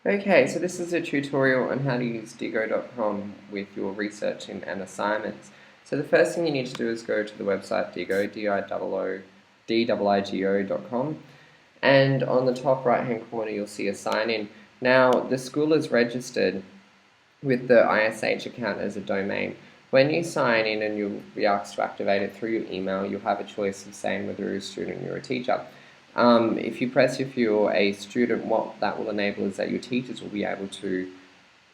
Okay, so this is a tutorial on how to use Diigo.com with your research and assignments. So the first thing you need to do is go to the website Diigo, D-I-O-O-D-I-G-O.com, and on the top right hand corner you'll see a sign in. Now the school is registered with the ISH account as a domain. When you sign in and you'll be asked to activate it through your email, you'll have a choice of saying whether you're a student or you're a teacher. If you press if you're a student, what that will enable is that your teachers will be able to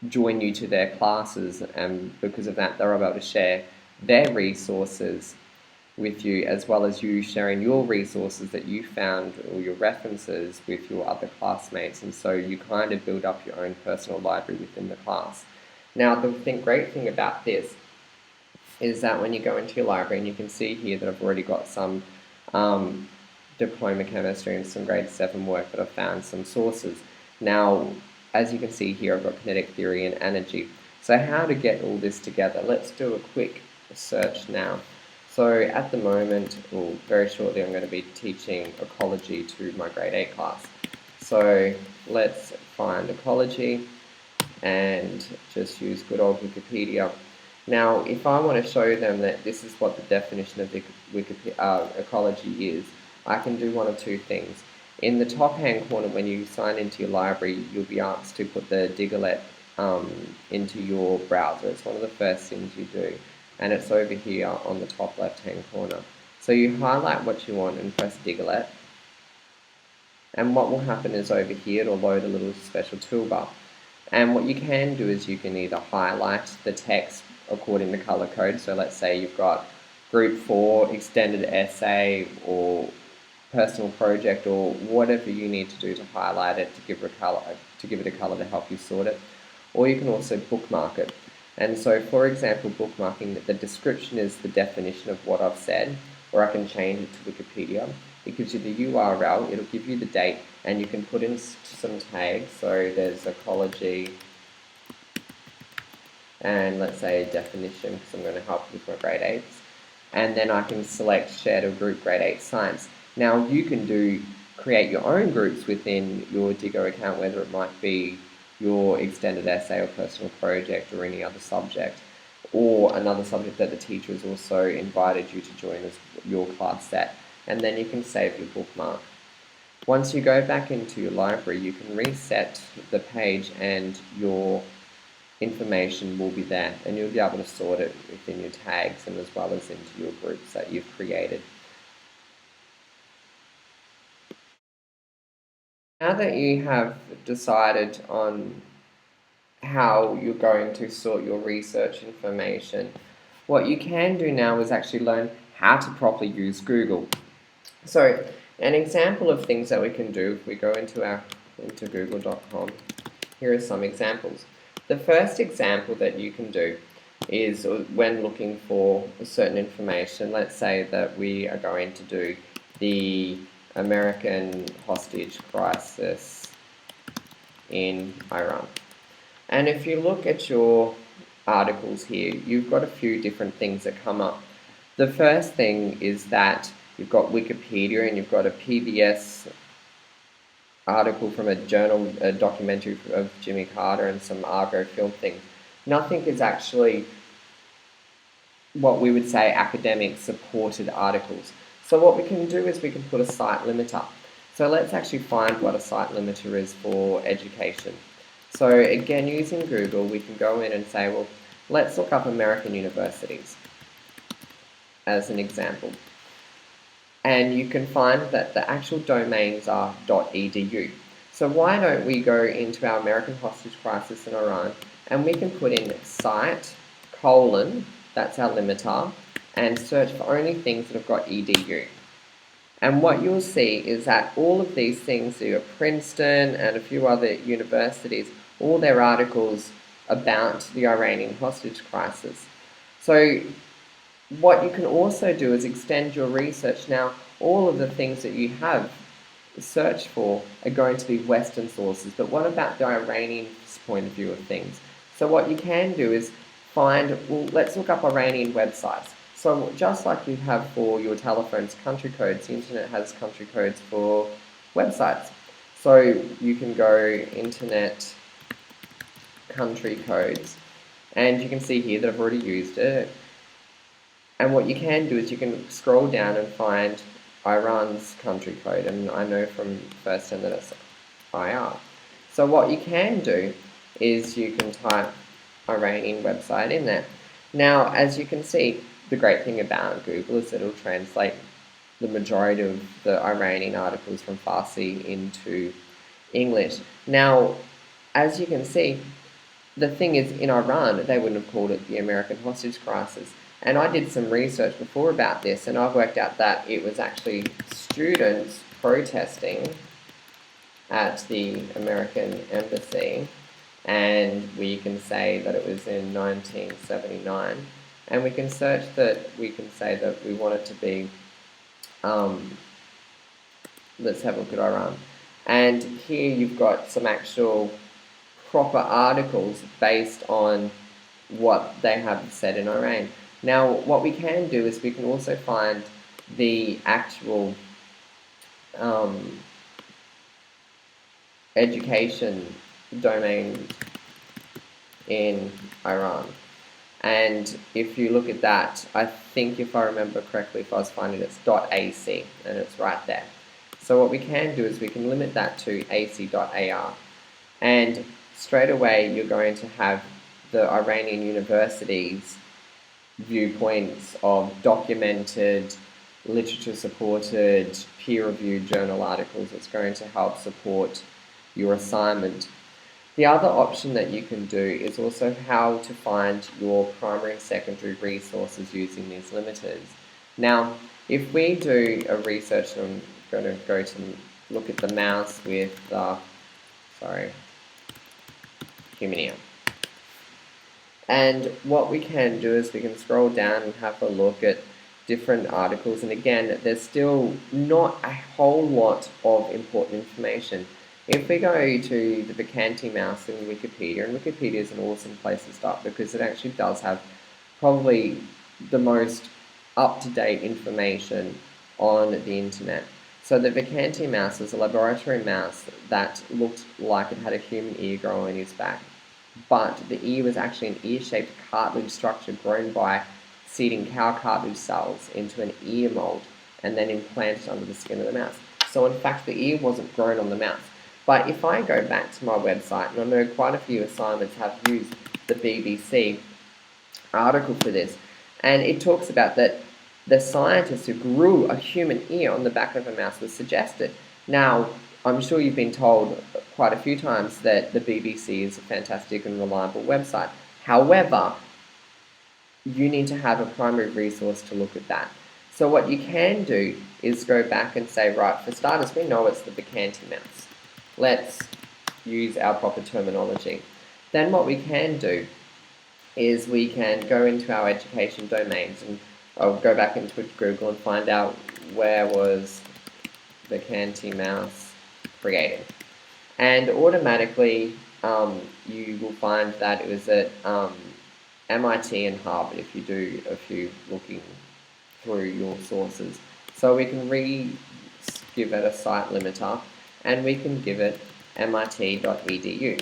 join you to their classes, and because of that they're able to share their resources with you, as well as you sharing your resources that you found or your references with your other classmates, and so you kind of build up your own personal library within the class. Now the great thing about this is that when you go into your library, and you can see here that I've already got some diploma chemistry and some grade 7 work that I've found some sources. Now as you can see here, I've got kinetic theory and energy. So how to get all this together? Let's do a quick search now. So at the moment, or very shortly, I'm going to be teaching ecology to my grade 8 class. So let's find ecology and just use good old Wikipedia. Now, if I want to show them that this is what the definition of ecology is, I can do one of two things. In the top hand corner, when you sign into your library, you'll be asked to put the Diglett into your browser. It's one of the first things you do, and it's over here on the top left hand corner. So you highlight what you want and press Diglett, and what will happen is over here it'll load a little special toolbar. And what you can do is you can either highlight the text according to color code. So let's say you've got group 4, extended essay, or personal project, or whatever you need to do to highlight it, to give it a color to help you sort it. Or you can also bookmark it. And so for example, bookmarking, the description is the definition of what I've said, or I can change it to Wikipedia. It gives you the URL, it'll give you the date, and you can put in some tags. So there's ecology, and let's say definition, because I'm going to help with my grade 8s. And then I can select shared or group grade 8 science. Now you can create your own groups within your Diigo account, whether it might be your extended essay or personal project or any other subject, or another subject that the teacher has also invited you to join as your class set. And then you can save your bookmark. Once you go back into your library, you can reset the page and your information will be there, and you'll be able to sort it within your tags and as well as into your groups that you've created. Now that you have decided on how you're going to sort your research information, what you can do now is actually learn how to properly use Google. So an example of things that we can do, if we go into google.com, here are some examples. The first example that you can do is when looking for certain information. Let's say that we are going to do the American hostage crisis in Iran. And if you look at your articles here, you've got a few different things that come up. The first thing is that you've got Wikipedia, and you've got a PBS article from a documentary of Jimmy Carter, and some Argo film things. Nothing is actually what we would say academic supported articles. So what we can do is we can put a site limiter. So let's actually find what a site limiter is for education. So again, using Google, we can go in and say, well, let's look up American universities as an example. And you can find that the actual domains are .edu. So why don't we go into our American hostage crisis in Iran, and we can put in site, that's our limiter, and search for only things that have got edu. And what you'll see is that all of these things, Princeton and a few other universities, all their articles about the Iranian hostage crisis. So what you can also do is extend your research. Now, all of the things that you have searched for are going to be Western sources, but what about the Iranian point of view of things? So what you can do is let's look up Iranian websites. So just like you have for your telephone's country codes, the internet has country codes for websites. So you can go internet country codes, and you can see here that I've already used it. And what you can do is you can scroll down and find Iran's country code, and I know from first hand that it's IR. So what you can do is you can type Iranian website in there. Now, as you can see, the great thing about Google is that it'll translate the majority of the Iranian articles from Farsi into English. Now, as you can see, the thing is, in Iran, they wouldn't have called it the American hostage crisis. And I did some research before about this, and I've worked out that it was actually students protesting at the American embassy, and we can say that it was in 1979, and we can search that, we can say that we want it to be, let's have a look at Iran. And here you've got some actual proper articles based on what they have said in Iran. Now, what we can do is we can also find the actual education domain in Iran. And if you look at that, I think if I remember correctly, if I was finding it's .ac, and it's right there. So what we can do is we can limit that to ac.ar. And straight away you're going to have the Iranian universities' viewpoints of documented, literature-supported, peer-reviewed journal articles. It's going to help support your assignment. The other option that you can do is also how to find your primary and secondary resources using these limiters. Now, if we do a research, I'm going to go to look at the mouse with, Humania. And what we can do is we can scroll down and have a look at different articles, and again, there's still not a whole lot of important information. If we go to the Vacanti mouse in Wikipedia, and Wikipedia is an awesome place to start because it actually does have probably the most up-to-date information on the internet. So the Vacanti mouse is a laboratory mouse that looked like it had a human ear growing in its back, but the ear was actually an ear-shaped cartilage structure grown by seeding cow cartilage cells into an ear mold and then implanted under the skin of the mouse. So in fact, the ear wasn't grown on the mouse. But if I go back to my website, and I know quite a few assignments have used the BBC article for this, and it talks about that the scientist who grew a human ear on the back of a mouse was suggested. Now, I'm sure you've been told quite a few times that the BBC is a fantastic and reliable website. However, you need to have a primary resource to look at that. So what you can do is go back and say, right, for starters, we know it's the Vacanti mouse. Let's use our proper terminology. Then what we can do is we can go into our education domains, and I'll go back into Google and find out where was Vacanti mouse created. And automatically you will find that it was at MIT and Harvard if you do a few looking through your sources. So we can give it a site limiter, and we can give it mit.edu.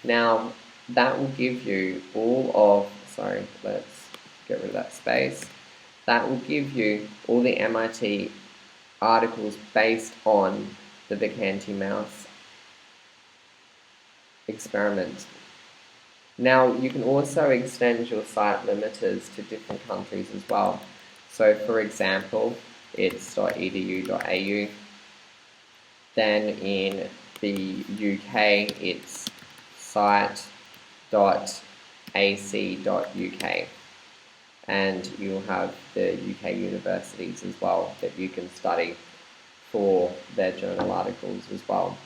Now that will give you all of, let's get rid of that space. That will give you all the MIT articles based on the Vacanti mouse experiment. Now you can also extend your site limiters to different countries as well. So for example, it's .edu.au. Then in the UK, it's site.ac.uk. And you'll have the UK universities as well that you can study for their journal articles as well.